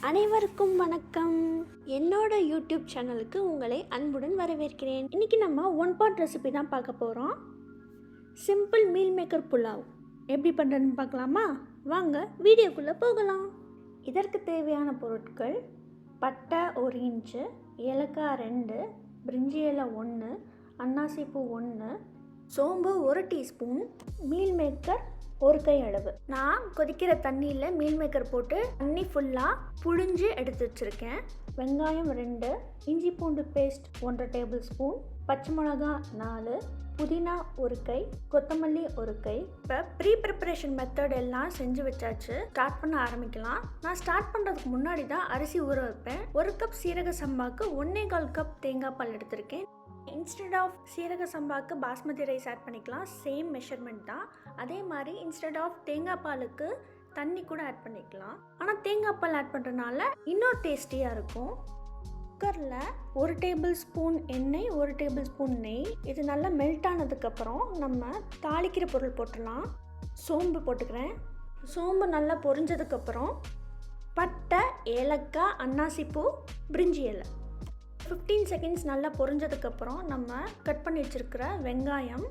அனைவருக்கும் வணக்கம். என்னோட யூடியூப் சேனலுக்கு உங்களை அன்புடன் வரவேற்கிறேன். இன்றைக்கி நம்ம ஒன் பாட் ரெசிபி தான் பார்க்க போகிறோம். சிம்பிள் மீல் மேக்கர் புலாவ் எப்படி பண்ணுறதுன்னு பார்க்கலாமா? வாங்க வீடியோக்குள்ளே போகலாம். இதற்கு தேவையான பொருட்கள்: பட்டை 1 இன்ச்சு, ஏலக்காய் 2, பிரிஞ்சி இலை 1, அன்னாசிப்பூ 1, சோம்பு 1 டீஸ்பூன், மீல் மேக்கர் 1 கை அளவு. நான் கொதிக்கிற தண்ணியில் மீல் மேக்கர் போட்டு தண்ணி ஃபுல்லாக புழிஞ்சு எடுத்து வச்சுருக்கேன். வெங்காயம் 2, இஞ்சி பூண்டு பேஸ்ட் 1 டேபிள் ஸ்பூன், பச்சை மிளகா 4, புதினா 1 கை, கொத்தமல்லி 1 கை. இப்போ ப்ரீ ப்ரிப்பரேஷன் மெத்தட் எல்லாம் செஞ்சு வச்சாச்சு. ஸ்டார்ட் பண்ண ஆரம்பிக்கலாம். நான் ஸ்டார்ட் பண்ணுறதுக்கு முன்னாடி தான் அரிசி ஊற வைப்பேன். 1 கப் சீரக சம்பாவுக்கு 1.25 கப் தேங்காய் பால் எடுத்திருக்கேன். இன்ஸ்டெட் ஆஃப் சீரக சம்பாவுக்கு பாஸ்மதி ரைஸ் ஆட் பண்ணிக்கலாம். சேம் மெஷர்மெண்ட் தான். அதே மாதிரி இன்ஸ்டெட் ஆஃப் தேங்காய் பாலுக்கு தண்ணி கூட ஆட் பண்ணிக்கலாம். ஆனால் தேங்காய் பால் ஆட் பண்ணுறதுனால இன்னும் டேஸ்டியாக இருக்கும். குக்கரில் 1 டேபிள் ஸ்பூன் எண்ணெய், 1 டேபிள் ஸ்பூன் நெய். இது நல்லா மெல்ட் ஆனதுக்கப்புறம் நம்ம தாளிக்கிற பொருள் போட்டுடலாம். சோம்பு போட்டுக்கிறேன். சோம்பு நல்லா பொரிஞ்சதுக்கப்புறம் பட்டை, ஏலக்காய், அன்னாசிப்பூ, பிரிஞ்சி இலை. 15 செகண்ட்ஸ் நல்லா பொரிஞ்சதுக்கப்புறம் நம்ம கட் பண்ணி வச்சுருக்கிற வெங்காயம்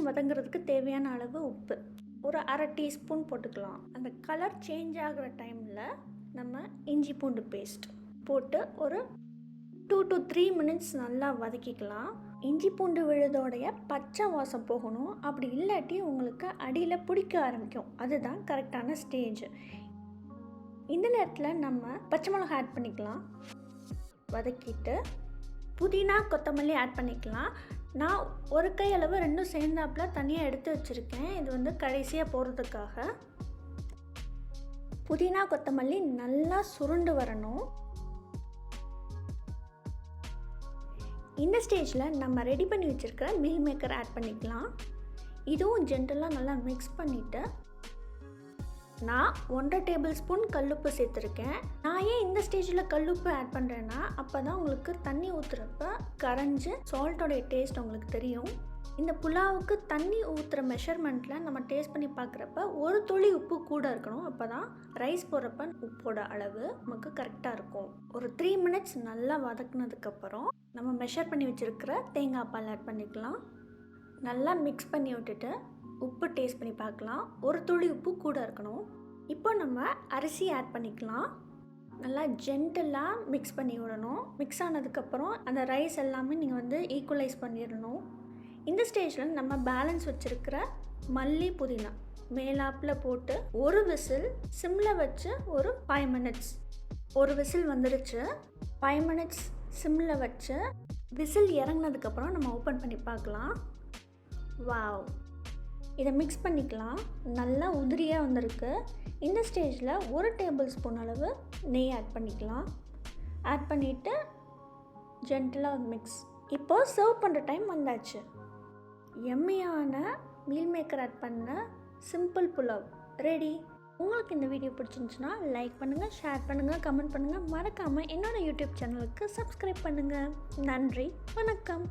வதங்கிறதுக்கு தேவையான அளவு உப்பு, ஒரு அரை டீஸ்பூன் போட்டுக்கலாம். அந்த கலர் சேஞ்ச் ஆகிற டைமில் நம்ம இஞ்சி பூண்டு பேஸ்ட் போட்டு ஒரு 2 to 3 மினிட்ஸ் நல்லா வதக்கிக்கலாம். இஞ்சி பூண்டு விழுதோடைய பச்சை வாசம் போகணும். அப்படி இல்லாட்டி உங்களுக்கு அடியில் பிடிக்க ஆரம்பிக்கும். அதுதான் கரெக்டான ஸ்டேஜ். இந்த நேரத்தில் நம்ம பச்சை மிளகாய் ஆட் பண்ணிக்கலாம். வதக்கிட்டு புதினா, கொத்தமல்லி ஆட் பண்ணிக்கலாம். நான் 1 கை அளவு 2 சேர்ந்தாப்பில் தனியாக எடுத்து வச்சுருக்கேன். இது கடைசியாக போடுறதுக்காக. புதினா, கொத்தமல்லி நல்லா சுருண்டு வரணும். இந்த ஸ்டேஜில் நம்ம ரெடி பண்ணி வச்சுருக்கிற மீல் மேக்கர் ஆட் பண்ணிக்கலாம். இதுவும் ஜென்டலாக நல்லா மிக்ஸ் பண்ணிவிட்டு நான் 1.5 டேபிள் ஸ்பூன் கல்லுப்பு சேர்த்துருக்கேன். நான் ஏன் இந்த ஸ்டேஜில் கல்லுப்பு ஆட் பண்ணுறேன்னா, அப்போ தான் உங்களுக்கு தண்ணி ஊற்றுறப்ப கரைஞ்சி சால்ட்டோடைய டேஸ்ட் உங்களுக்கு தெரியும். இந்த புலாவுக்கு தண்ணி ஊற்றுற மெஷர்மெண்ட்டில் நம்ம டேஸ்ட் பண்ணி பார்க்குறப்ப ஒரு துளி உப்பு கூட இருக்கணும். அப்போ தான் ரைஸ் போடுறப்ப உப்போட அளவு நமக்கு கரெக்டாக இருக்கும். ஒரு 3 மினிட்ஸ் நல்லா வதக்குனதுக்கப்புறம் நம்ம மெஷர் பண்ணி வச்சுருக்கிற தேங்காய் பால் ஆட் பண்ணிக்கலாம். நல்லா மிக்ஸ் பண்ணி விட்டுட்டு உப்பு டேஸ்ட் பண்ணி பார்க்கலாம். ஒரு துளி உப்பு கூட இருக்கணும். இப்போ நம்ம அரிசி ஆட் பண்ணிக்கலாம். நல்லா ஜென்டலாக மிக்ஸ் பண்ணி விடணும். மிக்ஸ் ஆனதுக்கப்புறம் அந்த ரைஸ் எல்லாமே நீங்கள் ஈக்குவலைஸ் பண்ணிடணும். இந்த ஸ்டேஜில் நம்ம பேலன்ஸ் வச்சுருக்கிற மல்லி, புதினா மேலாப்பில் போட்டு ஒரு விசில் சிம்மில் வச்சு ஒரு 5 மினிட்ஸ். ஒரு விசில் வந்துடுச்சு. 5 மினிட்ஸ் சிம்மில் வச்சு விசில் இறங்கினதுக்கப்புறம் நம்ம ஓப்பன் பண்ணி பார்க்கலாம். வாவ்! இதை மிக்ஸ் பண்ணிக்கலாம். நல்லா உதிரியாக வந்திருக்கு. இந்த ஸ்டேஜில் 1 டேபிள் ஸ்பூன் அளவு நெய் ஆட் பண்ணிக்கலாம். ஆட் பண்ணிவிட்டு ஜென்டலாக மிக்ஸ். இப்போது சர்வ் பண்ணுற டைம் வந்தாச்சு. எம்மியான மீல் மேக்கர் ஆட் பண்ண சிம்பிள் புலாவ் ரெடி. உங்களுக்கு இந்த வீடியோ பிடிச்சிருந்துச்சுன்னா லைக் பண்ணுங்கள், ஷேர் பண்ணுங்கள், கமெண்ட் பண்ணுங்கள். மறக்காமல் என்னோடய யூடியூப் சேனலுக்கு சப்ஸ்கிரைப் பண்ணுங்கள். நன்றி, வணக்கம்.